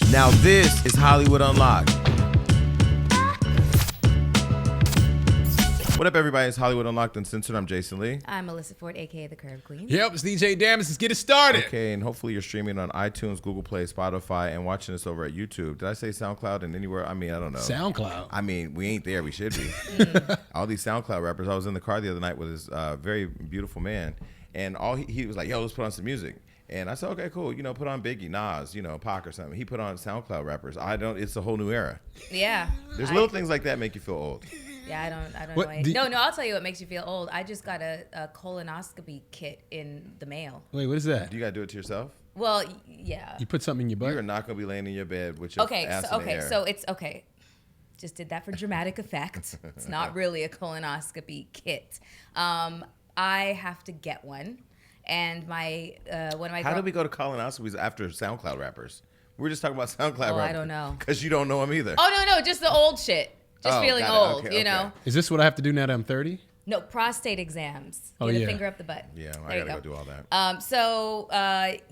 Now this is Hollywood Unlocked. What up, everybody? It's Hollywood Unlocked Uncensored. I'm Jason Lee. I'm Melissa Ford, a.k.a. The Curve Queen. Yep, it's DJ Damas. Let's get it started. Okay, and hopefully you're streaming on iTunes, Google Play, Spotify, and watching us over at YouTube. Did I say SoundCloud and anywhere? I mean, I don't know. SoundCloud. I mean, we ain't there. We should be. All these SoundCloud rappers. I was in the car the other night with this very beautiful man, and he was like, yo, let's put on some music. And I said, okay, cool. You know, put on Biggie, Nas, Pac or something. He put on SoundCloud rappers. It's a whole new era. Yeah. There's little things like that make you feel old. Yeah, I don't know. No, I'll tell you what makes you feel old. I just got a colonoscopy kit in the mail. Wait, what is that? Do you got to do it to yourself? Well, yeah. You put something in your butt? You're not going to be laying in your bed with your ass in the air. So it's okay. Just did that for dramatic effect. It's not really a colonoscopy kit. I have to get one. And one of my How did we go to colonoscopies after SoundCloud rappers? We were just talking about SoundCloud rappers. I don't know. Because you don't know them either. Oh, no, just the old shit. Just feeling old, okay. know? Is this what I have to do now that I'm 30? No, prostate exams. Oh, Get a yeah. finger up the butt. Yeah, There I you got to go do all that. So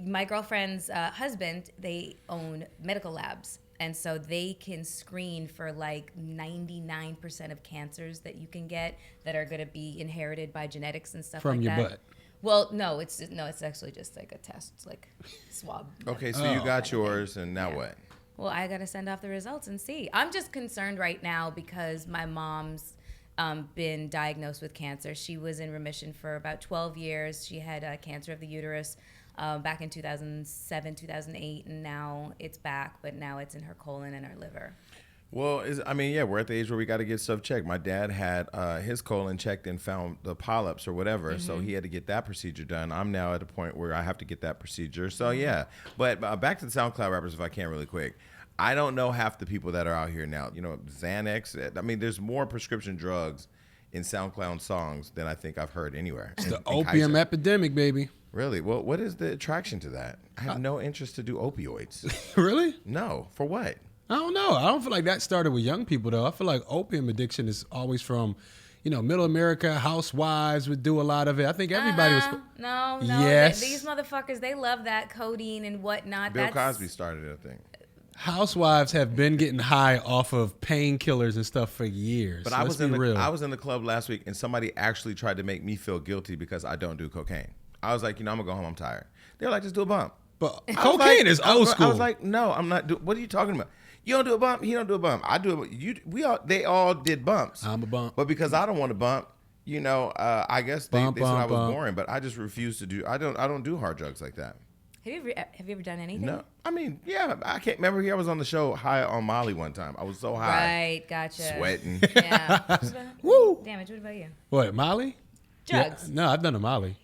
my girlfriend's husband, they own medical labs. And so they can screen for like 99% of cancers that you can get that are going to be inherited by genetics and stuff From like your that. butt? Well, no, it's actually just like a test, like swab. Okay, so you got yours, and now what? Well, I got to send off the results and see. I'm just concerned right now because my mom's been diagnosed with cancer. She was in remission for about 12 years. She had cancer of the uterus back in 2007, 2008, and now it's back, but now it's in her colon and her liver. Well, we're at the age where we got to get stuff checked. My dad had his colon checked and found the polyps or whatever, so he had to get that procedure done. I'm now at a point where I have to get that procedure. So, yeah. But back to the SoundCloud rappers, if I can really quick. I don't know half the people that are out here now. Xanax. I mean, there's more prescription drugs in SoundCloud songs than I think I've heard anywhere. It's the opium epidemic, baby. Really? Well, what is the attraction to that? I have no interest to do opioids. Really? No. For what? I don't know. I don't feel like that started with young people, though. I feel like opium addiction is always from, middle America. Housewives would do a lot of it. I think everybody was. No. Yes. These motherfuckers, they love that codeine and whatnot. Bill Cosby started it, I think. Housewives have been getting high off of painkillers and stuff for years. But I was in the club last week, and somebody actually tried to make me feel guilty because I don't do cocaine. I was like, I'm gonna go home. I'm tired. They were like, just do a bump. But cocaine is old school. I was like, no, I'm not. What are you talking about? You don't do a bump. He don't do a bump. I do it. They all did bumps. I'm a bump. But because I don't want to bump, I guess they said I was boring. But I just refuse to do. I don't do hard drugs like that. Have you ever done anything? No. I mean, yeah. I can't remember. I was on the show high on Molly one time. I was so high. Right. Gotcha. Sweating. Yeah. Woo. Damage. What about you? What, Molly? Drugs. Yeah. No, I've done a Molly.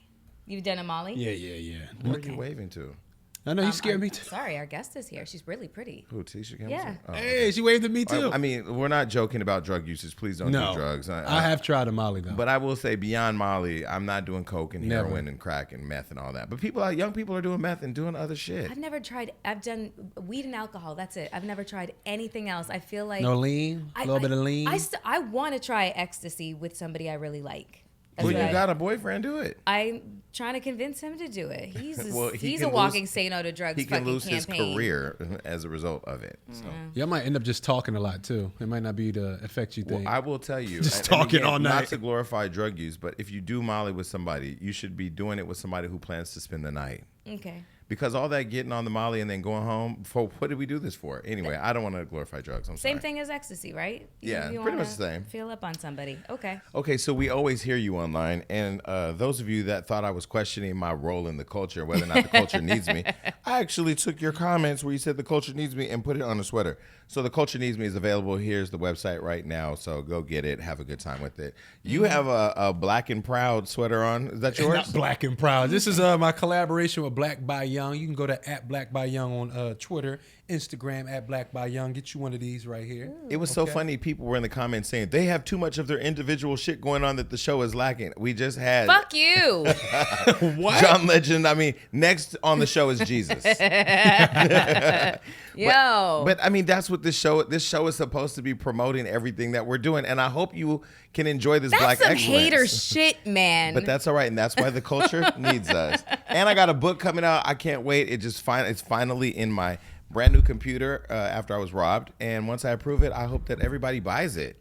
You've done a Molly? Yeah. What are you waving to? I know you scared me too. Sorry, our guest is here. She's really pretty. Who, Tisha Campbell? Yeah. Oh, Hey, she waved at me too. I mean, we're not joking about drug usage. Please don't do drugs. I have tried a Molly though. But I will say, beyond Molly, I'm not doing coke and Never. heroin and crack and meth and all that. But young people are doing meth and doing other shit. I've done weed and alcohol. That's it. I've never tried anything else. I feel like no lean, a little bit of lean. I want to try ecstasy with somebody I really like. Well, you got a boyfriend, do it. I'm trying to convince him to do it. He's a can walking say no to drugs He can lose campaign. his career as a result of it. So. Yeah, I might end up just talking a lot too. It might not be the effect you think. Well, I will tell you, just talking all night. Not to glorify drug use, but if you do Molly with somebody, you should be doing it with somebody who plans to spend the night. Okay. Because all that getting on the Molly and then going home, what did we do this for? Anyway, I don't want to glorify drugs. I'm sorry. Same thing as ecstasy, right? Yeah, you pretty much the same. Feel up on somebody. Okay. Okay, so we always hear you online, and those of you that thought I was questioning my role in the culture, whether or not the culture needs me, I actually took your comments where you said the culture needs me and put it on a sweater. So the culture needs me is available. Here's the website right now, so go get it. Have a good time with it. You have a Black and Proud sweater on. Is that yours? Not Black and Proud. This is my collaboration with Black by Young. You can go to @BlackByYoung on Twitter, Instagram @BlackByYoung. Get you one of these right here. It was so funny. People were in the comments saying they have too much of their individual shit going on that the show is lacking. We just had Fuck you. What? John Legend. I mean, next on the show is Jesus. Yo. But I mean, that's what this show is supposed to be, promoting everything that we're doing. And I hope you can enjoy this That's black some excellence. hater shit, man. But that's all right, and that's why the culture needs us. And I got a book coming out. I can't wait. It's finally in my brand new computer after I was robbed. And once I approve it, I hope that everybody buys it.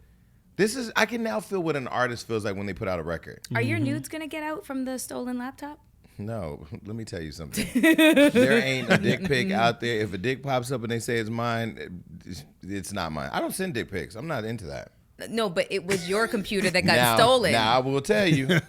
I can now feel what an artist feels like when they put out a record. Are your nudes going to get out from the stolen laptop? No, let me tell you something. There ain't a dick pic out there. If a dick pops up and they say it's mine, it's not mine. I don't send dick pics. I'm not into that. No, but it was your computer that got stolen. Now I will tell you,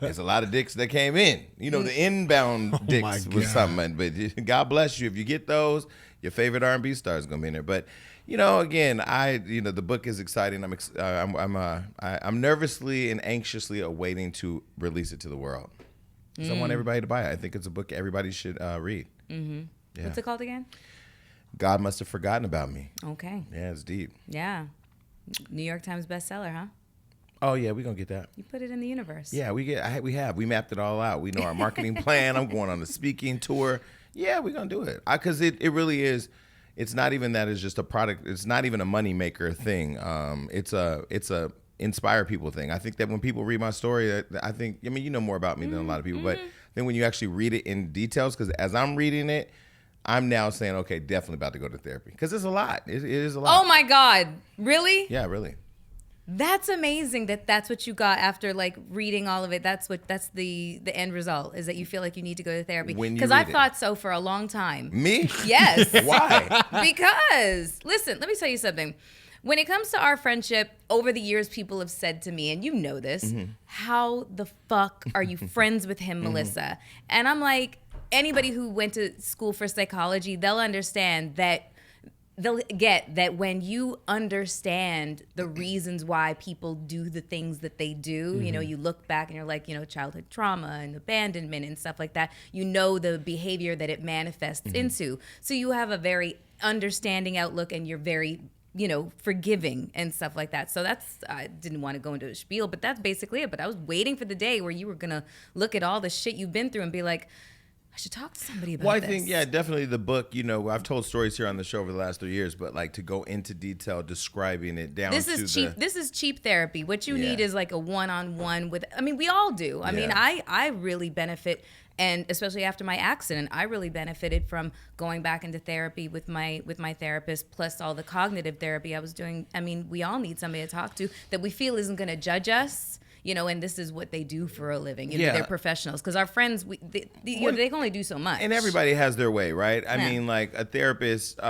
there's a lot of dicks that came in. You know, the inbound dicks was something. But God bless you. If you get those, your favorite R&B star is gonna be in there. But you know, again, the book is exciting. I'm nervously and anxiously awaiting to release it to the world. So I want everybody to buy it. I think it's a book everybody should read. Mm-hmm. Yeah. What's it called again? God Must Have Forgotten About Me. Okay. Yeah, it's deep. Yeah. New York Times bestseller, huh? Oh yeah, we're gonna get that. You put it in the universe. Yeah, we mapped it all out. We know our marketing plan. I'm going on the speaking tour. Yeah, we're gonna do it. Because it really is. It's not even that it's just a product. It's not even a money maker thing. It's a inspire people thing. I think that when people read my story, you know more about me than a lot of people, but then when you actually read it in details, because as I'm reading it, I'm now saying, okay, definitely about to go to therapy, because it's a lot. It is a lot. Oh my God, really? Yeah, really. That's amazing that's what you got after like reading all of it. That's the end result, is that you feel like you need to go to therapy. Because I've thought so for a long time. Me? Yes. Why? Because listen, let me tell you something. When it comes to our friendship, over the years, people have said to me, and you know this, how the fuck are you friends with him, Melissa? And I'm like, anybody who went to school for psychology, they'll understand that. They'll get that when you understand the reasons why people do the things that they do, you know, you look back and you're like, you know, childhood trauma and abandonment and stuff like that, you know, the behavior that it manifests into. So you have a very understanding outlook, and you're very, you know, forgiving and stuff like that. So I didn't want to go into a spiel, but that's basically it. But I was waiting for the day where you were going to look at all the shit you've been through and be like, I should talk to somebody about this. Well, I think, yeah, definitely the book, you know, I've told stories here on the show over the last 3 years, but like to go into detail describing it down this is cheap therapy. What you need is like a one-on-one with, I mean, we all do. I mean, I really benefit, and especially after my accident, I really benefited from going back into therapy with my therapist, plus all the cognitive therapy I was doing. I mean, we all need somebody to talk to that we feel isn't going to judge us. You know, and this is what they do for a living. You know, they're professionals. Because our friends, they can only do so much. And everybody has their way, right? I mean, like a therapist,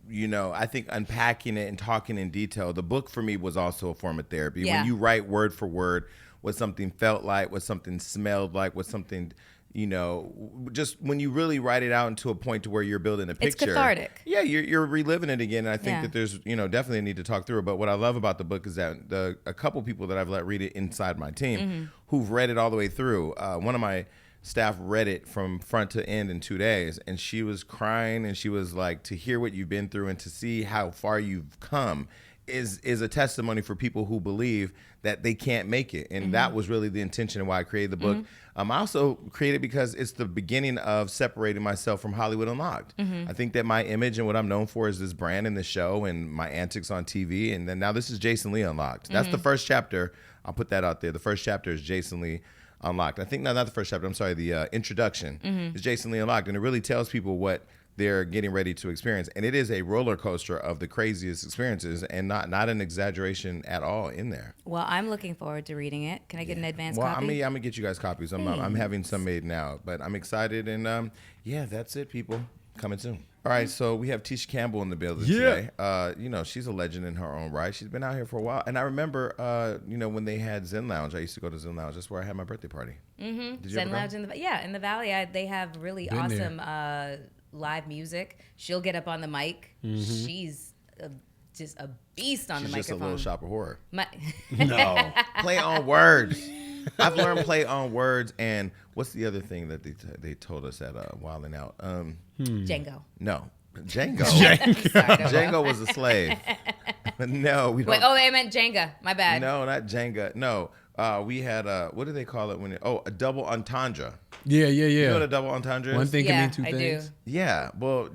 you know, I think unpacking it and talking in detail, the book for me was also a form of therapy. Yeah. When you write word for word what something felt like, what something smelled like, what something, you know, just when you really write it out into a point to where you're building a picture. It's cathartic. Yeah, you're reliving it again. And I think that there's, you know, definitely a need to talk through it. But what I love about the book is that a couple people that I've let read it inside my team who've read it all the way through. One of my staff read it from front to end in 2 days, and she was crying, and she was like, to hear what you've been through and to see how far you've come is a testimony for people who believe that they can't make it. And that was really the intention of why I created the book. I also created because it's the beginning of separating myself from Hollywood Unlocked. I think that my image and what I'm known for is this brand and the show and my antics on TV. And then now this is Jason Lee Unlocked. That's the first chapter. I'll put that out there. The first chapter is Jason Lee Unlocked. I think, no, not the first chapter. I'm sorry. The introduction is Jason Lee Unlocked. And it really tells people what they're getting ready to experience. And it is a roller coaster of the craziest experiences, and not an exaggeration at all in there. Well, I'm looking forward to reading it. Can I get an advance copy? Well, I'm gonna get you guys copies. I'm having some made now, but I'm excited. And yeah, that's it, people. Coming soon. All right, so we have Tisha Campbell in the building today. You know, she's a legend in her own right. She's been out here for a while. And I remember, you know, when they had Zen Lounge, I used to go to Zen Lounge. That's where I had my birthday party. Did you Zen Lounge in the Valley. They have really awesome live music. She'll get up on the mic. She's just a beast on the microphone. She's just a little shop of horror. No. Play on words. I've learned play on words. And what's the other thing that they told us at Wildin' Out? Django. No. Django. Django was a slave. No, we don't. Wait, they meant Jenga. My bad. No, not Jenga. No. We had what do they call it a double entendre. Yeah. You know what a double entendre is? One thing can mean two I things. do. Yeah. Well,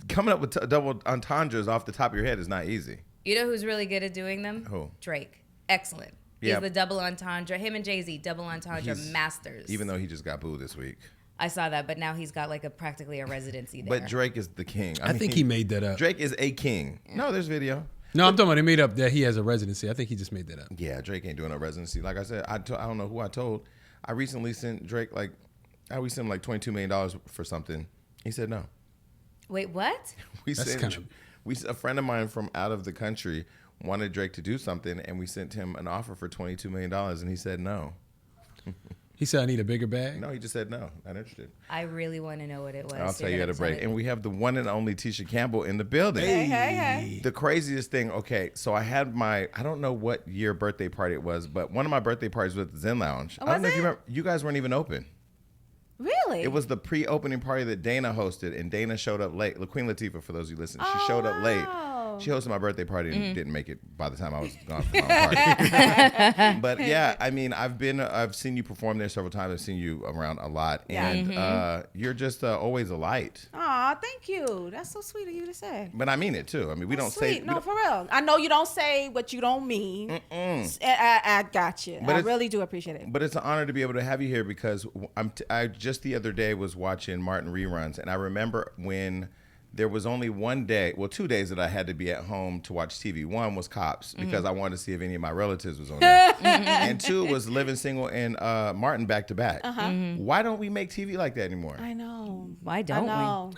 coming up with double entendres off the top of your head is not easy. You know who's really good at doing them? Who? Drake. Excellent. He's the double entendre. Him and Jay-Z, double entendre masters. Even though he just got booed this week. I saw that, but now he's got like practically a residency there. But Drake is the king. I think he made that up. Drake is a king. No, there's video. No, I'm talking about he made up that he has a residency. I think he just made that up. Yeah, Drake ain't doing a residency. Like I said, I don't know who I told. I recently sent Drake we sent him like $22 million for something. He said no. Wait, what? A friend of mine from out of the country wanted Drake to do something, and we sent him an offer for $22 million, and he said no. He said, I need a bigger bag? No, he just said no, not interested. I really want to know what it was. I'll tell you at a break. And we have the one and only Tisha Campbell in the building. Hey. The craziest thing, okay, so I had I don't know what year birthday party it was, but one of my birthday parties was at the Zen Lounge. I don't know if you remember, you guys weren't even open. Really? It was the pre-opening party that Dana hosted, and Dana showed up late. Queen Latifah, for those of you listening, she showed up late. She hosted my birthday party and didn't make it by the time I was gone for my own party. But yeah, I mean, I've seen you perform there several times. I've seen you around a lot, and you're just always a light. Aw, thank you. That's so sweet of you to say. But I mean it too. I mean, we That's don't sweet. say No, for real. I know you don't say what you don't mean. I got you. I really do appreciate it. But it's an honor to be able to have you here because I just the other day was watching Martin reruns, and I remember when there was only 1 day, well, 2 days that I had to be at home to watch TV. One was Cops because I wanted to see if any of my relatives was on there. And two was Living Single and Martin back to back. Why don't we make TV like that anymore? I know. Why don't we?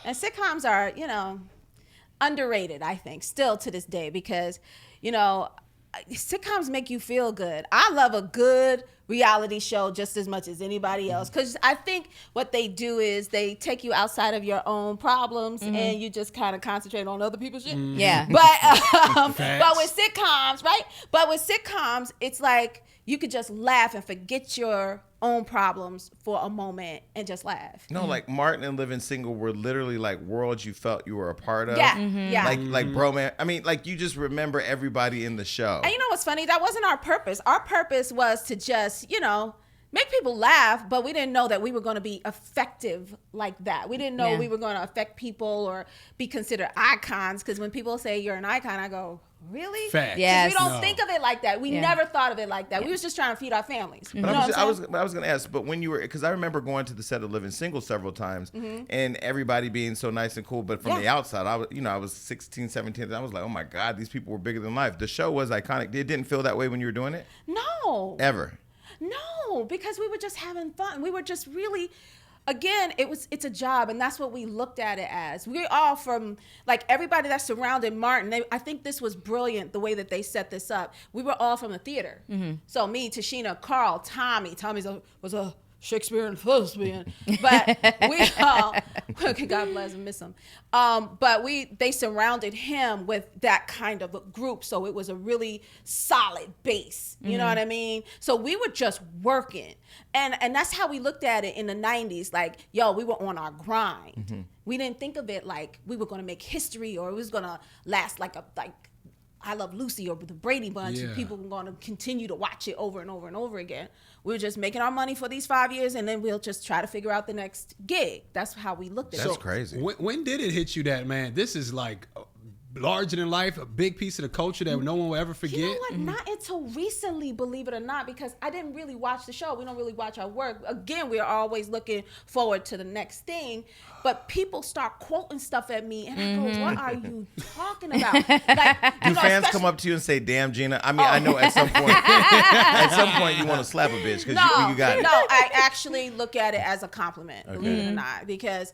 And sitcoms are, underrated, I think, still to this day because, sitcoms make you feel good. I love a good reality show just as much as anybody else because I think what they do is they take you outside of your own problems and you just kind of concentrate on other people's shit. Yeah. But with sitcoms, right? But with sitcoms, it's like you could just laugh and forget your own problems for a moment and just laugh. No, like Martin and Living Single were literally like worlds you felt you were a part of. Yeah, yeah. Like bromance. I mean, like you just remember everybody in the show. And you know what's funny? That wasn't our purpose. Our purpose was to just, make people laugh, but we didn't know that we were going to be effective like that. We didn't know we were going to affect people or be considered icons. Because when people say you're an icon, I go, really? Facts. Yes. We don't think of it like that. We never thought of it like that. We was just trying to feed our families. But I was going to ask, but when you were, because I remember going to the set of Living Single several times and everybody being so nice and cool, but from the outside, I was 16, 17, and I was like, oh my God, these people were bigger than life. The show was iconic. It didn't feel that way when you were doing it? No. Ever? No, because we were just having fun. We were just really, again, it's a job, and that's what we looked at it as. We're all from, like, everybody that surrounded Martin. I think this was brilliant, the way that they set this up. We were all from the theater. So me, Tashina, Carl, Tommy was a Shakespeare and thespian, but we all, God bless him, miss him. But they surrounded him with that kind of a group, so it was a really solid base. You know what I mean? So we were just working, and that's how we looked at it in the '90s. Like, yo, we were on our grind. We didn't think of it like we were going to make history or it was going to last like I Love Lucy or the Brady Bunch, and people were going to continue to watch it over and over and over again. We were just making our money for these 5 years, and then we'll just try to figure out the next gig. That's how we looked at it. That's crazy. When did it hit you that, man, this is like larger than life, a big piece of the culture that no one will ever forget? You know what? Not until recently, believe it or not, because I didn't really watch the show. We don't really watch our work. Again, we're always looking forward to the next thing. But people start quoting stuff at me, and I go, "What are you talking about?" Like, do fans come up to you and say, "Damn, Gina"? I mean, I know at some point, you want to slap a bitch because you got it. No, I actually look at it as a compliment, believe it or not, because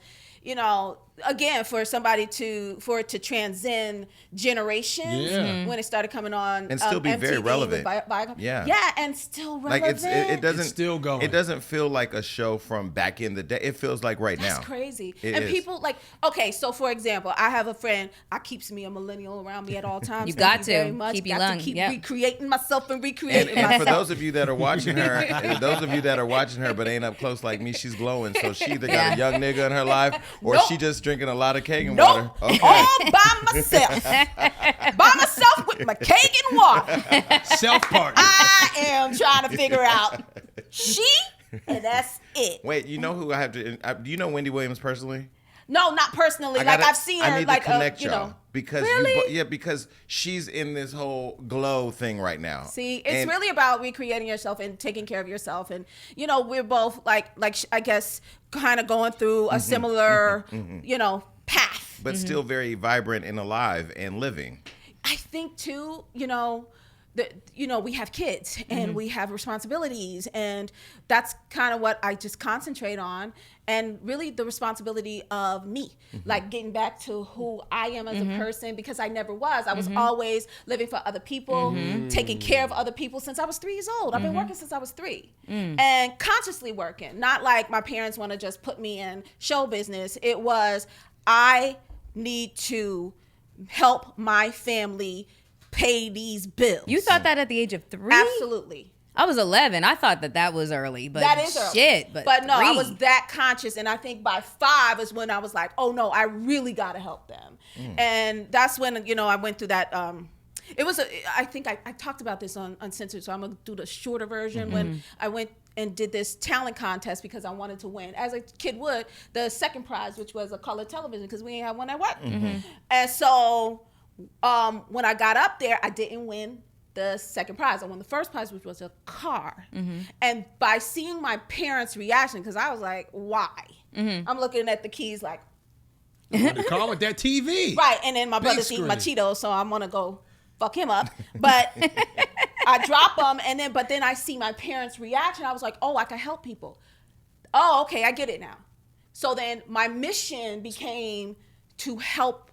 again, for it to transcend generations when it started coming on and still be MTV very relevant. And still relevant. Like it doesn't it's still going. It doesn't feel like a show from back in the day. It feels like now. That's crazy. It and is. People like, okay, so for example, I have a friend. I keeps me a millennial around me at all times. You Thank got very to much. keep you got young. to keep Yep. recreating myself and recreating And myself. for those of you that are watching her, but ain't up close like me, she's glowing. So she either got a young nigga in her life, or she just drinking a lot of cake and water. Okay. All by myself. By myself with my cake and water. Self-party. I am trying to figure out she, and that's it. Wait, you know who I have to? Do you know Wendy Williams personally? No, not personally. I've seen her I need like to connect you y'all know. because Really? because she's in this whole glow thing right now. See, it's really about recreating yourself and taking care of yourself. And, you know, we're both like I guess, kind of going through a similar, you know, path. But still very vibrant and alive and living. I think too, you know, we have kids and we have responsibilities, and that's kind of what I just concentrate on, and really the responsibility of me, like getting back to who I am as a person, because I never was. I was always living for other people, taking care of other people since I was 3 years old. I've been working since I was 3 and consciously working, not like my parents want to just put me in show business. It was, I need to help my family pay these bills. You thought that at the age of 3? Absolutely. I was 11. I thought that was early, but That is early. shit. But no, 3. I was that conscious, and I think by 5 is when I was like, oh no, I really got to help them. And that's when, you know, I went through that. It was, I think I talked about this on Uncensored, so I'm going to do the shorter version. When I went and did this talent contest because I wanted to win, as a kid would, the second prize, which was a color television, because we ain't had one at work. And so when I got up there, I didn't win the second prize. I won the first prize, which was a car. And by seeing my parents' reaction, because I was like, why? I'm looking at the keys like, The car with that TV. right. And then my Big brother's eating my screen. Cheetos, so I'm gonna go fuck him up. But I drop them, but then I see my parents' reaction. I was like, oh, I can help people. Oh, okay, I get it now. So then my mission became to help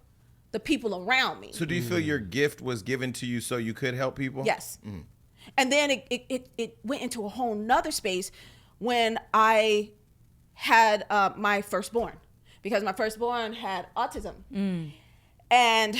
the people around me. So do you feel your gift was given to you so you could help people? Yes. And then it went into a whole nother space when I had my firstborn, because my firstborn had autism. And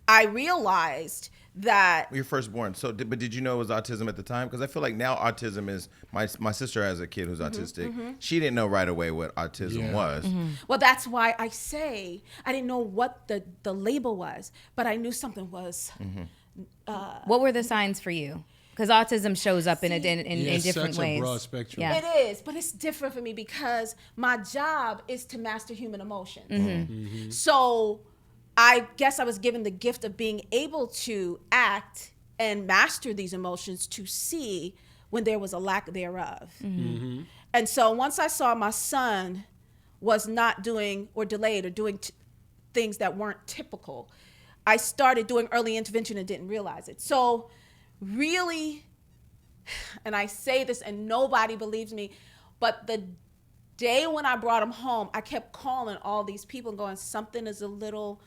I realized that Your firstborn. So, but did you know it was autism at the time? Because I feel like now autism is, my sister has a kid who's autistic. She didn't know right away what autism was. well, that's why I say I didn't know what the label was, but I knew something was. What were the signs for you? Because autism shows up in different such ways. a broad spectrum. Yeah. It is, but it's different for me because my job is to master human emotions. So I guess I was given the gift of being able to act and master these emotions to see when there was a lack thereof. And so once I saw my son was not doing or delayed or doing things that weren't typical, I started doing early intervention and didn't realize it. So really, and I say this and nobody believes me, but the day when I brought him home, I kept calling all these people and going, something is a little,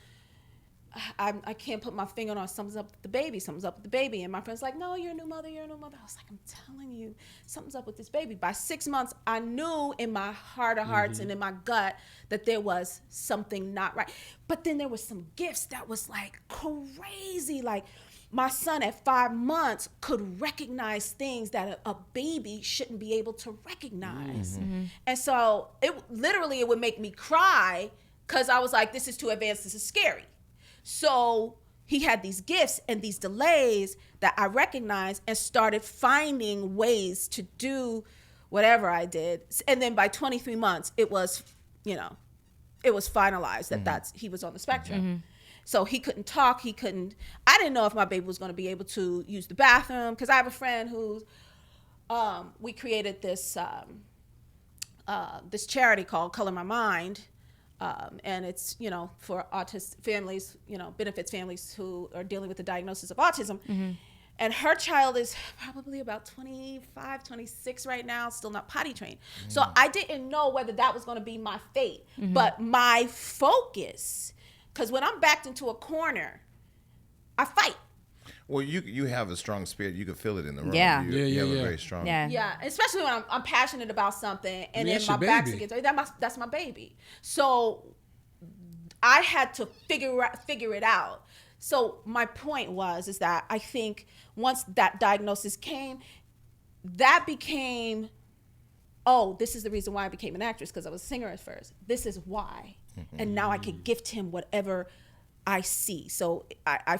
I can't put my finger on, something's up with the baby, something's up with the baby. And my friend's like, no, you're a new mother, you're a new mother. I was like, I'm telling you, something's up with this baby. By 6 months, I knew in my heart of hearts and in my gut that there was something not right. But then there was some gifts that was like crazy. Like my son at 5 months could recognize things that a baby shouldn't be able to recognize. And so it would make me cry because I was like, this is too advanced, this is scary. So he had these gifts and these delays that I recognized and started finding ways to do whatever I did. And then by 23 months, it was, it was finalized that he was on the spectrum. So he couldn't talk. I didn't know if my baby was going to be able to use the bathroom, because I have a friend who, we created this, this charity called Color My Mind. And it's, for autistic families, benefits families who are dealing with the diagnosis of autism. And her child is probably about 25, 26 right now, still not potty trained. So I didn't know whether that was going to be my fate. But my focus, because when I'm backed into a corner, I fight. Well, you have a strong spirit. You can feel it in the room. Yeah. You have a very strong. Yeah, especially when I'm passionate about something, and then That's my your back's baby. against that's my baby. So I had to figure it out. So my point is that I think once that diagnosis came, that became, this is the reason why I became an actress, because I was a singer at first. This is why, and now I could gift him whatever I see. So I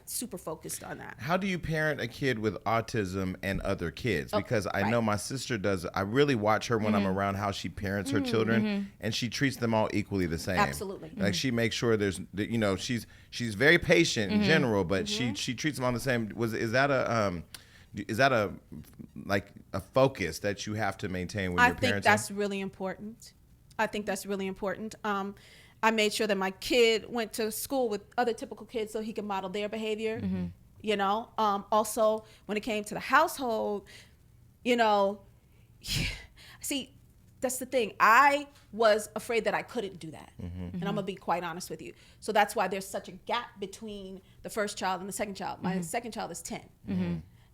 super focused on that. How do you parent a kid with autism and other kids? Because I right. know my sister does. I really watch her when I'm around how she parents her children, and she treats them all equally the same. Absolutely. Like she makes sure there's, you know, she's very patient in general, but she treats them all the same. Is that a like a focus that you have to maintain when you're parenting? I think that's really important. I made sure that my kid went to school with other typical kids so he could model their behavior. You know, also when it came to the household, you know, see, that's the thing. I was afraid that I couldn't do that. And I'm gonna be quite honest with you. So that's why there's such a gap between the first child and the second child. My second child is 10.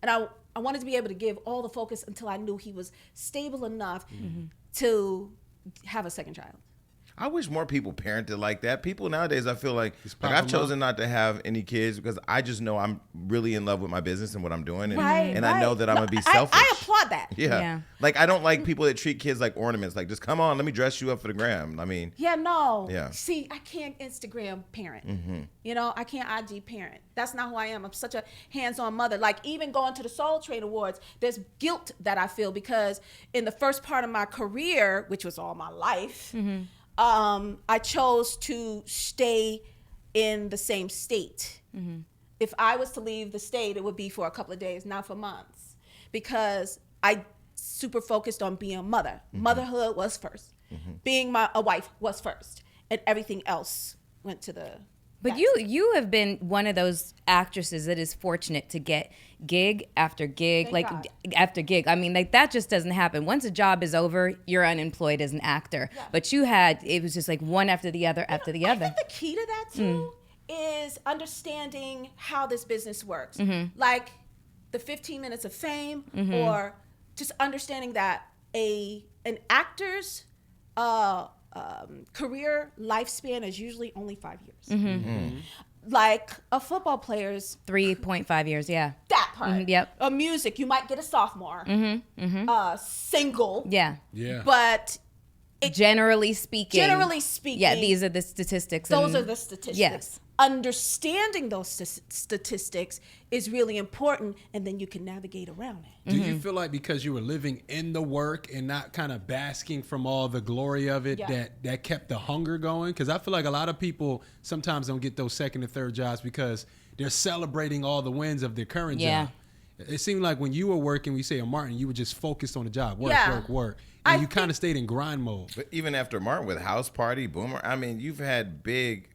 And I wanted to be able to give all the focus until I knew he was stable enough to have a second child. I wish more people parented like that. People nowadays, I feel like I've chosen not to have any kids because I just know I'm really in love with my business and what I'm doing. And, I know that I'm going to be selfish. I applaud that. Yeah. Like, I don't like people that treat kids like ornaments. Like, just come on, let me dress you up for the gram. I mean. Yeah, no. Yeah. See, I can't Instagram parent. You know, I can't IG parent. That's not who I am. I'm such a hands-on mother. Like, even going to the Soul Train Awards, there's guilt that I feel because in the first part of my career, which was all my life, I chose to stay in the same state. If I was to leave the state, it would be for a couple of days, not for months, because I super focused on being a mother. Motherhood was first. Being a wife was first, and everything else went to the. But you have been one of those actresses that is fortunate to get gig after gig, after gig. I mean, like that just doesn't happen. Once a job is over, you're unemployed as an actor. Yeah. But it was just like one after the other after the other. I think the key to that too is understanding how this business works. Like the 15 minutes of fame, or just understanding that an actor's career lifespan is usually only 5 years. Like a football player's 3.5 years, yeah. That part. Yep. A music, you might get a sophomore. Single. Yeah. But generally speaking. Yeah, these are the statistics. Those are the statistics. Yes. Understanding those statistics is really important, and then you can navigate around it. Do you feel like because you were living in the work and not kind of basking from all the glory of it, that kept the hunger going? Because I feel like a lot of people sometimes don't get those second and third jobs because they're celebrating all the wins of their current job. It seemed like when you were working, we say on Martin, you were just focused on the job, work. And you kind of stayed in grind mode. But even after Martin with House Party, Boomer, I mean, you've had big,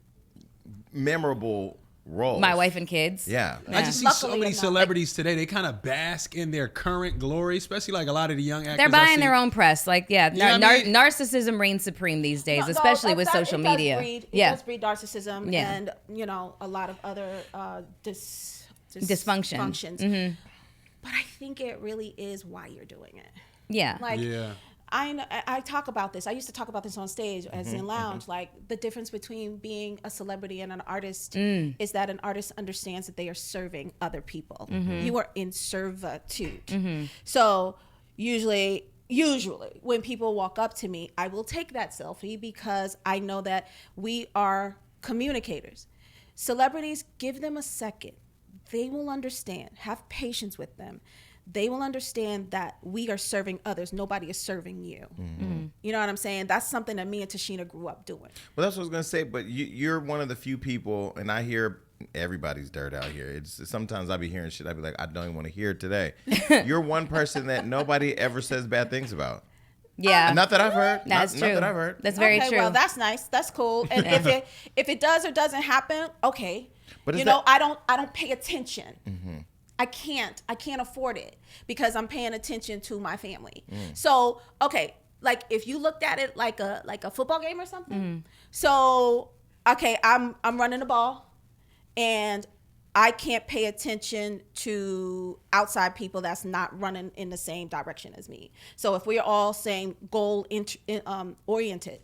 memorable roles. My Wife and Kids. Yeah. I just see so many celebrities today. They kind of bask in their current glory, especially like a lot of the young actors. They're buying their own press. Like, narcissism reigns supreme these days, especially with social media. It does breed narcissism and, a lot of other dysfunctions. But I think it really is why you're doing it. Yeah. I talk about this. I used to talk about this on stage as in lounge. Like the difference between being a celebrity and an artist is that an artist understands that they are serving other people. You are in servitude. So usually when people walk up to me, I will take that selfie because I know that we are communicators. Celebrities, give them a second. They will understand. Have patience with them. They will understand that we are serving others. Nobody is serving you. You know what I'm saying? That's something that me and Tashina grew up doing. Well, that's what I was going to say. But you're one of the few people, and I hear everybody's dirt out here. Sometimes I be hearing shit. I be like, I don't even want to hear it today. You're one person that nobody ever says bad things about. Yeah. Not that I've heard. That's true. Not that I've heard. That's very true. Well, that's nice. That's cool. And if it does or doesn't happen, okay. But I don't pay attention. I can't afford it because I'm paying attention to my family. So, okay, like if you looked at it like a football game or something. So, okay, I'm running the ball and I can't pay attention to outside people that's not running in the same direction as me. So if we're all same goal oriented,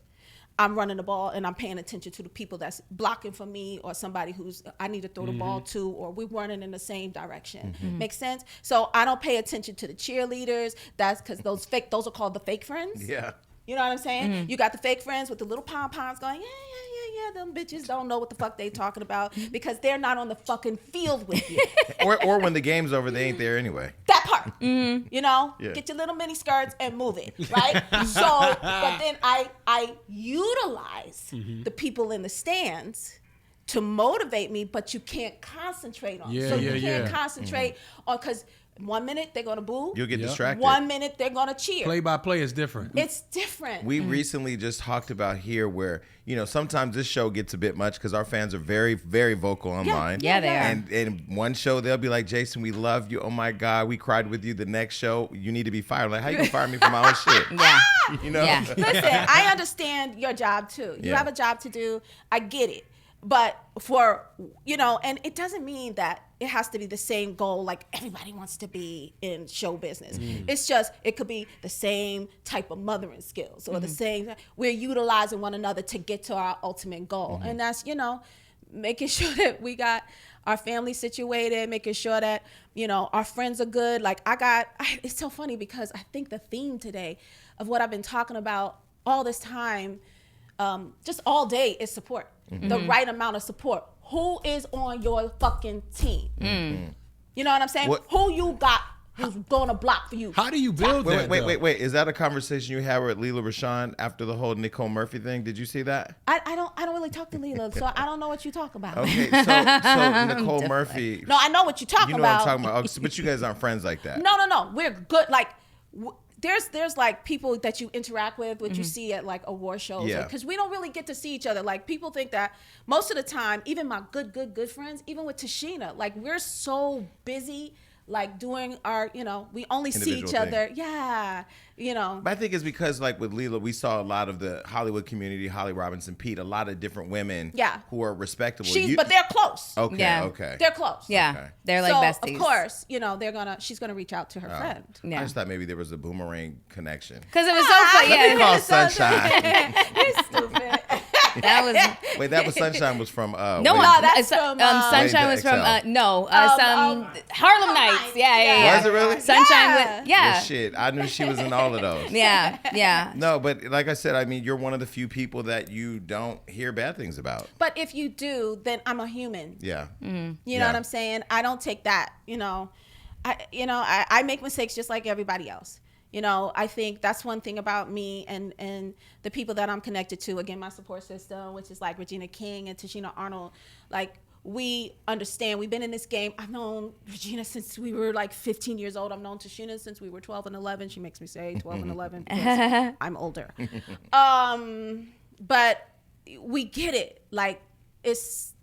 I'm running the ball and I'm paying attention to the people that's blocking for me or somebody who's I need to throw the ball to, or we're running in the same direction. Makes sense? So I don't pay attention to the cheerleaders. That's because those are called the fake friends. Yeah. You know what I'm saying? You got the fake friends with the little pom-poms going, yeah, them bitches don't know what the fuck they talking about because they're not on the fucking field with you. or when the game's over, they ain't there anyway. That part. You know? Yeah. Get your little mini skirts and move it, right? So, but then I utilize the people in the stands to motivate me, but you can't concentrate on it. So you can't concentrate on, because 1 minute they're gonna boo. You'll get distracted. 1 minute they're gonna cheer. Play by play is different. It's different. We recently just talked about here where, you know, sometimes this show gets a bit much because our fans are very, very vocal online. Yeah, they are. And one show they'll be like, Jason, we love you. Oh my God, we cried with you. The next show, you need to be fired. Like, how you gonna fire me for my own shit? Yeah. You know? Yeah. Listen, I understand your job too. You have a job to do. I get it. But for, you know, and it doesn't mean that it has to be the same goal like everybody wants to be in show business. It's just, it could be the same type of mothering skills or the same, we're utilizing one another to get to our ultimate goal. And that's, you know, making sure that we got our family situated, making sure that, you know, our friends are good. Like it's so funny because I think the theme today of what I've been talking about all this time, just all day, is support. The right amount of support. Who is on your fucking team? You know what I'm saying? Who you got who's gonna block for you? How do you build that? Wait. Is that a conversation you had with Leela Rashawn after the whole Nicole Murphy thing? Did you see that? I don't really talk to Leela, so I don't know what you talk about. Okay, so Nicole Murphy. No, I know what you're talking about. You know what I'm talking about. But you guys aren't friends like that. No. We're good. Like, there's like people that you interact with, what you see at like award shows. Yeah. Because we don't really get to see each other. Like, people think that most of the time, even my good friends, even with Tashina, like, we're so busy, like, doing our, you know, we only see each other. Yeah. You know. But I think it's because, like, with Leela, we saw a lot of the Hollywood community, Holly Robinson, Pete, a lot of different women who are respectable. But they're close. Okay. They're close. Yeah. Okay. They're like besties. Of course, you know, she's gonna reach out to her friend. I just thought maybe there was a boomerang connection. Because it was so fun. Let me call Sunshine. You're stupid. That was that was Sunshine was from that's from Sunshine was from some Harlem Nights. Yeah. Was it really? Sunshine Well, shit, I knew she was in all of those. Yeah. No, but like I said, I mean, you're one of the few people that you don't hear bad things about. But if you do, then I'm a human. Yeah. You know what I'm saying? I don't take that, you know. I make mistakes just like everybody else. You know, I think that's one thing about me and the people that I'm connected to. Again, my support system, which is like Regina King and Tashina Arnold. Like, we understand. We've been in this game. I've known Regina since we were like 15 years old. I've known Tashina since we were 12 and 11. She makes me say 12 and 11 because I'm older. But we get it. Like, it's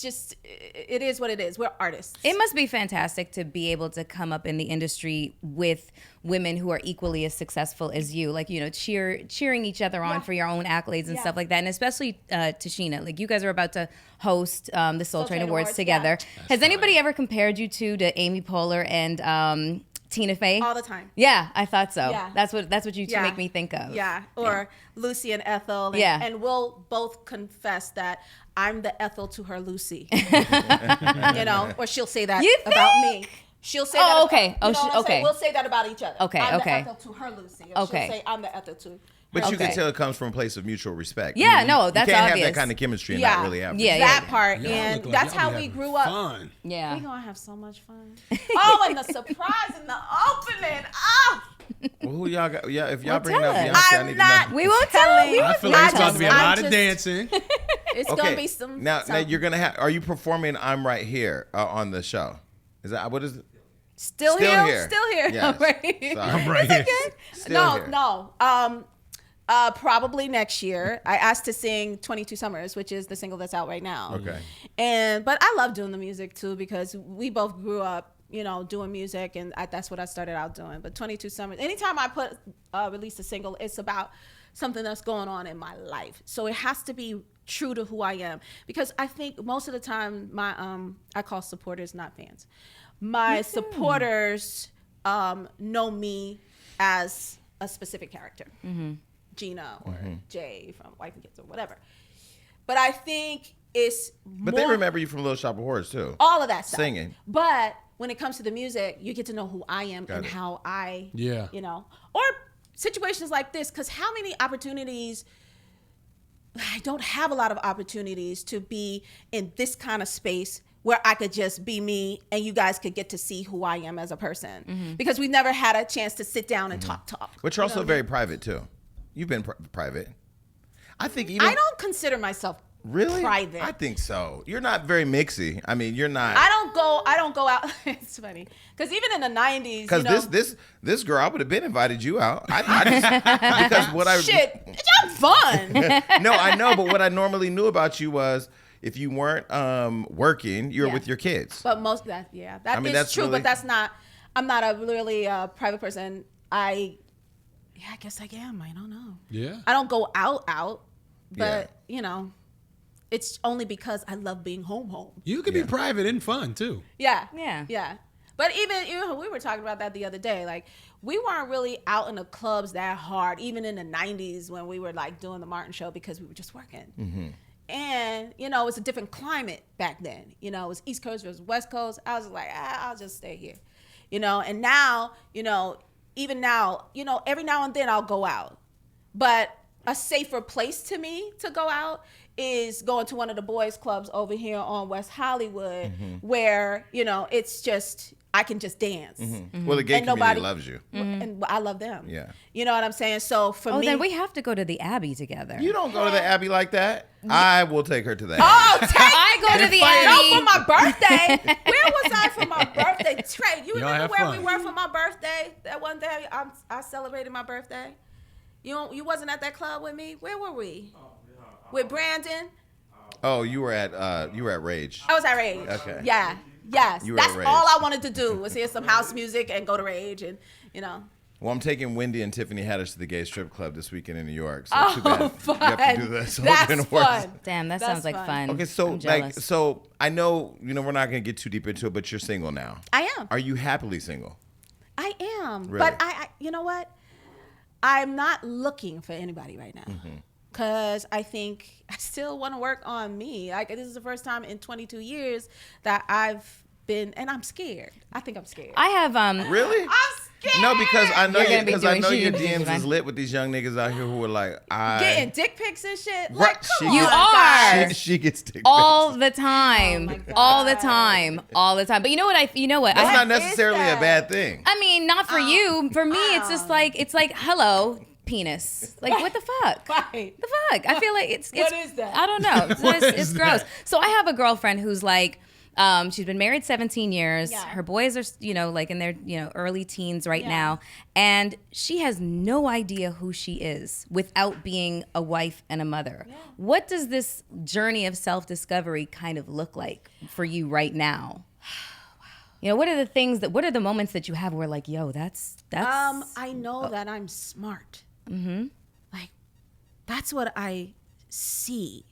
just, it is what it is. We're artists. It must be fantastic to be able to come up in the industry with women who are equally as successful as you, like, you know, cheering each other on for your own accolades and stuff like that. And especially Tashina, like, you guys are about to host the Soul Train Awards together. Has anybody ever compared you to Amy Poehler and Tina Fey? All the time. Yeah, I thought so. Yeah. That's what you two make me think of. Yeah, or Lucy and Ethel. And we'll both confess that I'm the Ethel to her Lucy. You know, or she'll say that about me. She'll say that. Okay. Okay. We'll say that about each other. Okay. I'm the Ethel to her Lucy. Or she'll say I'm the Ethel to her. But you can tell it comes from a place of mutual respect. Yeah, no, that's obvious. You can't obvious. have that kind of chemistry and not really have it. That part. And that's how we grew up. Fun. Yeah. We're going to have so much fun. Oh, and the surprise in the opening. Oh. Well, who y'all got? Yeah, if y'all Well, bring tell up us. Beyonce, I need to know. We won't tell. I feel like it's about to be a lot of dancing. It's going to be some. Now you're going to have, are you performing I'm Right Here on the show? Is that, what is it? Still here. Yes. I'm right here. No. Probably next year. I asked to sing 22 Summers, which is the single that's out right now. Okay. But I love doing the music too because we both grew up, you know, doing music, and that's what I started out doing. But 22 Summers, anytime I release a single, it's about something that's going on in my life. So it has to be true to who I am, because I think most of the time my I call supporters, not fans. My supporters know me as a specific character. Gina or Jay from Wife and Kids or whatever. But I think it's more... But they remember you from Little Shop of Horrors too. All of that stuff. Singing. But when it comes to the music, you get to know who I am and how I, you know. Or situations like this, because how many opportunities, I don't have a lot of opportunities to be in this kind of space where I could just be me and you guys could get to see who I am as a person. Because we never had a chance to sit down and talk. But you're also very private too. You've been private. I think even I don't consider myself really private. I think so. You're not very mixy. I mean, you're not. I don't go out. It's funny because even in the 90s, because this girl, I would have been invited you out. I just, because what I shit, it's fun. No, I know, but what I normally knew about you was if you weren't working, you were with your kids. But most of that, that's true. Really, but that's not. I'm not a really private person. I guess I am. I don't know. Yeah. I don't go out, but it's only because I love being home. You can be private and fun too. Yeah. Yeah. But even we were talking about that the other day. Like we weren't really out in the clubs that hard, even in the 90s when we were like doing the Martin show because we were just working. Mm-hmm. And it was a different climate back then. It was East Coast versus West Coast. I was like, I'll just stay here. And now, even now, every now and then I'll go out. But a safer place to me to go out is going to one of the boys clubs over here on West Hollywood, where it's just I can just dance. Well, the gay community loves you, and I love them. Yeah, you know what I'm saying. So for me, then we have to go to the Abbey together. You don't go to the Abbey like that. I will take her to the Abbey. I go to the Abbey. No, for my birthday. Where was I for my birthday? Trey, you remember where we were for my birthday? That one day I celebrated my birthday. You wasn't at that club with me. Where were we? With Brandon. Oh, you were at Rage. I was at Rage. Okay. Yeah. Yes. You were That's at Rage. all I wanted to do was hear some house music and go to Rage and Well, I'm taking Wendy and Tiffany Haddish to the gay strip club this weekend in New York. So too fun. bad you have to do that. So That's fun. Damn, that sounds like fun. Okay, so I'm jealous. so I know we're not gonna get too deep into it, but you're single now. I am. Are you happily single? I am. Really? But I you know what? I'm not looking for anybody right now. Because I think I still want to work on me. Like, this is the first time in 22 years that I've been, and I'm scared. I think I'm scared. I have Really? I'm scared. No, because I know You're gonna be your doing DMs is lit with these young niggas out here who are like, getting dick pics and shit. Right, Like, come she on, gets- are. guys. She gets dick pics. all the time, Oh my God. all the time. But you know what? That's not is necessarily a that? bad thing. I mean, not for you. For me, it's just like hello, penis. Like, what the fuck? Right. The fuck? I feel like it's What is that? I don't know. It's is gross. that? So I have a girlfriend who's like, she's been married 17 years. Yeah. Her boys are, like in their, early teens right Yeah. now. And she has no idea who she is without being a wife and a mother. Yeah. What does this journey of self-discovery kind of look like for you right now? What are the moments that you have where like, yo, that's I know that I'm smart. Like, that's what I see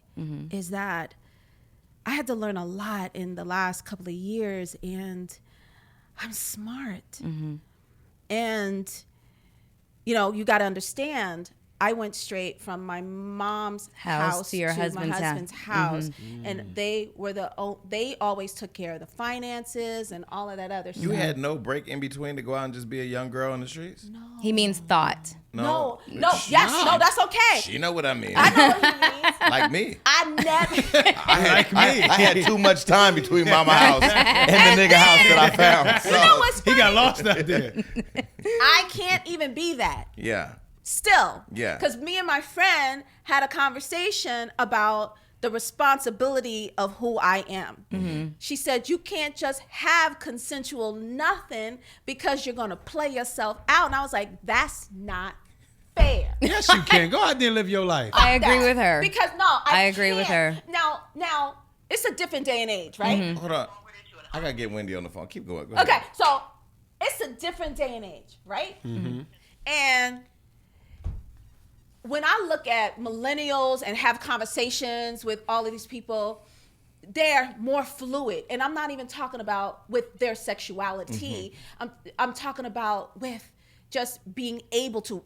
is that I had to learn a lot in the last couple of years, and I'm smart. And, you got to understand, I went straight from my mom's house to your my husband's house. And they always took care of the finances and all of that other stuff. You had no break in between to go out and just be a young girl in the streets? He means thought. No, that's okay. She know what I mean. I know what he means. Like me. I never. I had too much time between mama house and the nigga house that I found. So, You know what's funny? He got lost out there. I can't even be that. yeah. Still. Yeah. Because me and my friend had a conversation about the responsibility of who I am. She said, you can't just have consensual nothing because you're going to play yourself out. And I was like, that's not fair. Yes, you can. Go out there and live your life. I agree with her. Because I agree with her. Now, it's a different day and age, right? Hold on. I got to get Wendy on the phone. Keep going. Go ahead. Okay, so it's a different day and age, right? And when I look at millennials and have conversations with all of these people, they're more fluid. And I'm not even talking about with their sexuality. I'm talking about with just being able to,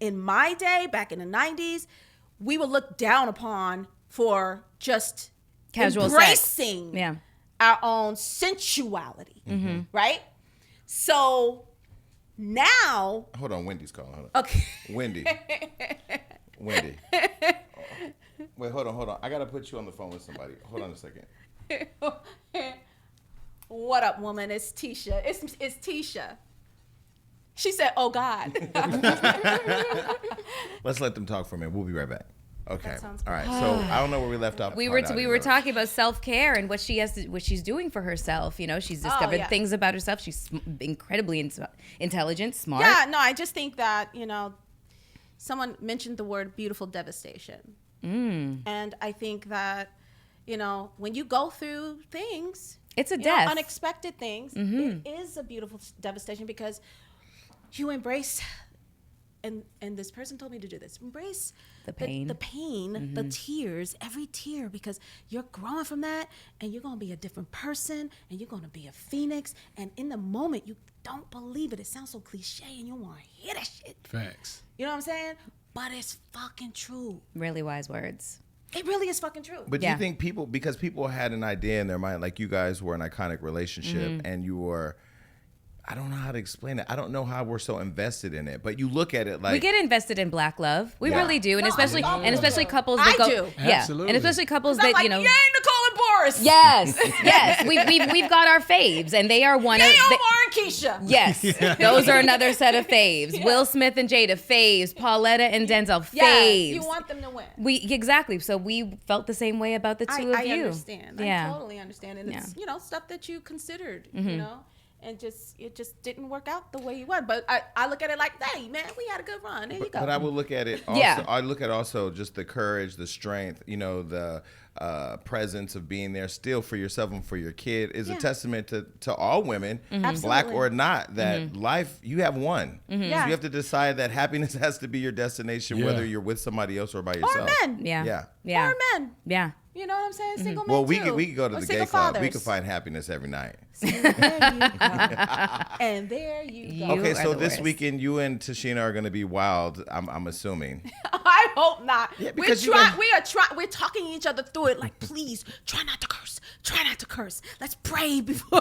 in my day, back in the 90s, we were looked down upon for just Casual embracing sex. our own sensuality, right? So Now. Hold on, Wendy's calling. Hold on. Okay. Wendy. Wait, hold on. I gotta put you on the phone with somebody. Hold on a second. What up, woman? It's Tisha. It's Tisha. She said, "Oh God." Let's let them talk for a minute. We'll be right back. Okay. That sounds All right. good. So I don't know where we left off. We were talking about self-care and what she's doing for herself. You know, she's discovered things about herself. She's incredibly intelligent, smart. Yeah, no, I just think that, someone mentioned the word beautiful devastation. And I think that, when you go through things, it's a death. Unexpected things, it is a beautiful devastation because you embrace, and this person told me to do this, embrace the pain, the tears, every tear, because you're growing from that and you're going to be a different person and you're going to be a phoenix. And in the moment, you don't believe it. It sounds so cliche and you want to hear that shit. Facts. You know what I'm saying? But it's fucking true. Really wise words. It really is fucking true. But you think because people had an idea in their mind, like you guys were an iconic relationship and you were, I don't know how to explain it. I don't know how we're so invested in it, but you look at it like we get invested in black love. We really do, and No, especially I love it. couples that go. do. Yeah, Absolutely. and especially couples I'm that like, you know. yay, Nicole and Boris. Yes. We've got our faves, and they are one Yay, of. Omar and Keisha. Yes, those are another set of faves. Yeah. Will Smith and Jada, faves. Pauletta and Denzel, faves. Yes, you want them to win. Exactly. So we felt the same way about the two of I you. understand. Yeah. I totally understand. And it's, stuff that you considered, and it just didn't work out the way you wanted. But I look at it like, hey, man, we had a good run. There you go. But I will look at it also. Yeah. I look at also just the courage, the strength, the presence of being there still for yourself and for your kid is a testament to all women, black or not, that life, you have one. So you have to decide that happiness has to be your destination, whether you're with somebody else or by yourself. Or men. Yeah. Or men. Yeah. You know what I'm saying? Single men Well, we too. could go to Or the single gay club. We fathers. could find happiness every night. There you go. And there you go. Okay, are so the this worst. weekend you and Tashina are going to be wild. I'm assuming. I hope not. Yeah, we're because we're talking each other through it. Like, please try not to curse. Try not to curse. Let's pray before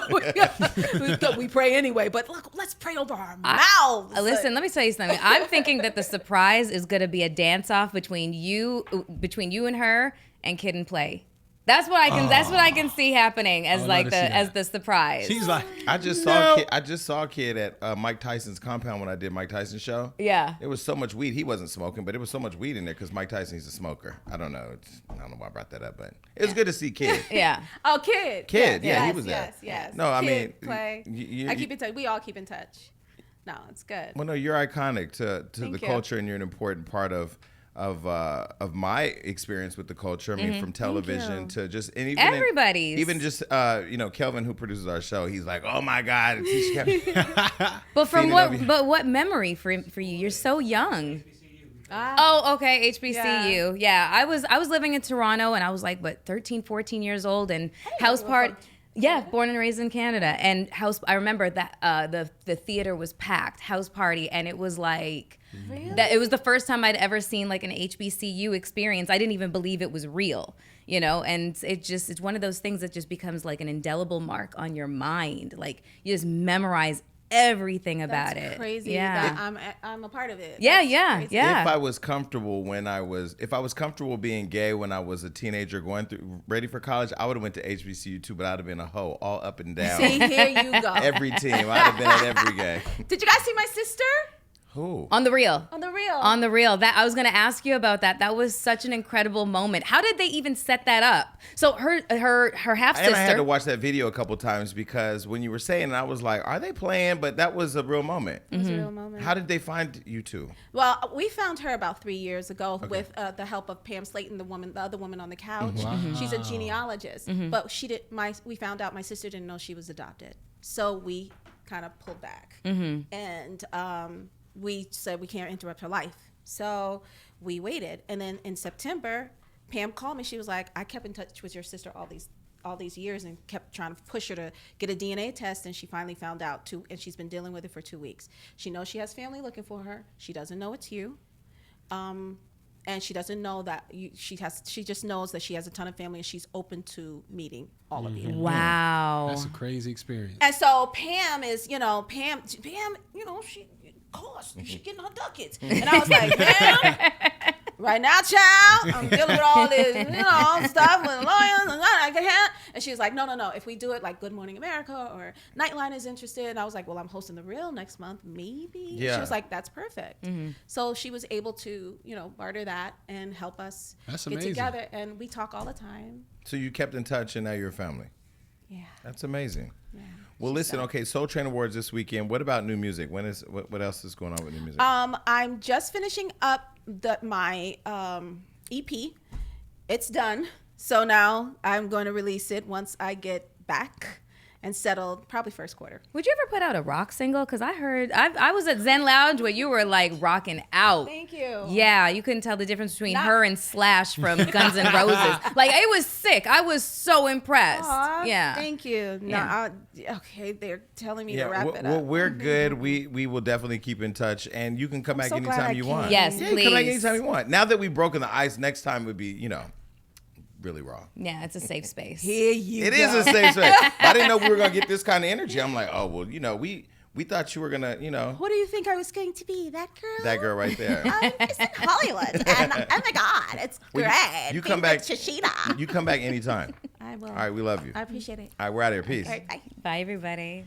we pray anyway. But look, let's pray over our mouths. Listen, let me tell you something. I'm thinking that the surprise is going to be a dance off between you and her and Kid and Play. That's what I can see happening as as the surprise. She's like, I just saw a kid at Mike Tyson's compound when I did Mike Tyson's show. Yeah. It was so much weed. He wasn't smoking, but it was so much weed in there because Mike Tyson's a smoker. I don't know. I don't know why I brought that up, but it was good to see Kid. Yeah. Oh, Kid. Kid, Yes, he was there. Yes. No, I mean, Kid, Play. you- I keep in touch. We all keep in touch. No, it's good. Well, no, you're iconic to Thank the you. culture, and you're an important part of my experience with the culture. I mean, from television to just and even Everybody's. even just Kelvin, who produces our show, he's like, oh my God, Tisha Campbell. But Feeding over you. what memory for you? You're so young. Oh, okay, HBCU. Yeah, I was living in Toronto and I was like, 13, 14 years old and house party. Yeah, born and raised in Canada. And I remember that the theater was packed, house party, and it was like that. It was the first time I'd ever seen like an HBCU experience. I didn't even believe it was real, and it's one of those things that just becomes like an indelible mark on your mind. Like you just memorize everything about That's it. crazy. Yeah. That I'm a part of it. Yeah, That's yeah, crazy. yeah. If I was comfortable being gay when I was a teenager ready for college, I would have went to HBCU too, but I'd have been a hoe all up and down. See, here you go. Every team. I'd have been at every game. Did you guys see my sister Who? On the real. on the reel? On the real. That I was going to ask you about that. That was such an incredible moment. How did they even set that up? So her half sister. And I had to watch that video a couple times because when you were saying it, I was like, are they playing? But that was a real moment. It was a real moment. How did they find you two? Well, we found her about 3 years ago with the help of Pam Slayton, the other woman on the couch. Wow. She's a genealogist, but we found out my sister didn't know she was adopted, so we kind of pulled back, and we said we can't interrupt her life, so we waited. And then in September, Pam called me. She was like, I kept in touch with your sister all these years and kept trying to push her to get a DNA test, and she finally found out and she's been dealing with it for 2 weeks. She knows she has family looking for her. She doesn't know it's you. and she doesn't know that she just knows that she has a ton of family and she's open to meeting all of you. Wow. That's a crazy experience. And so Pam is, Pam, she getting her ducats. And I was like, Pam, right now, child, I'm dealing with all this, stuff with lawyers and I can't. And she was like, no. If we do it like Good Morning America or Nightline is interested. And I was like, well, I'm hosting The Real next month, maybe. Yeah. She was like, that's perfect. So she was able to, barter that and help us That's get amazing. together. And we talk all the time. So you kept in touch, and now you're a family. Yeah. That's amazing. Yeah. Well, listen, okay, Soul Train Awards this weekend. What about new music? What else is going on with new music? I'm just finishing up my EP. It's done. So now I'm going to release it once I get back and settled, probably first quarter. Would you ever put out a rock single? Because I was at Zen Lounge where you were like rocking out. Thank you. Yeah, you couldn't tell the difference between her and Slash from Guns N' Roses. Like, it was sick. I was so impressed. Aw, Yeah. Thank you. No, Yeah. okay, they're telling me Yeah, to wrap it well, up. we're good. We will definitely keep in touch, and you can come back so glad anytime I you came. want. Yes, yeah, you come back please. anytime you want. Now that we've broken the ice, next time would be, really raw. Yeah, it's a safe space. Here you It go. is a safe space. I didn't know we were gonna get this kind of energy. I'm like, oh well, we thought you were gonna, What do you think I was going to be? That girl? that girl right there. It's in Hollywood. And oh my God, it's Well, great. you come Being back. with Shishita. You come back anytime. I will. All right, we love you. I appreciate it. All right, we're out of here. Peace. All right, bye. Bye, everybody.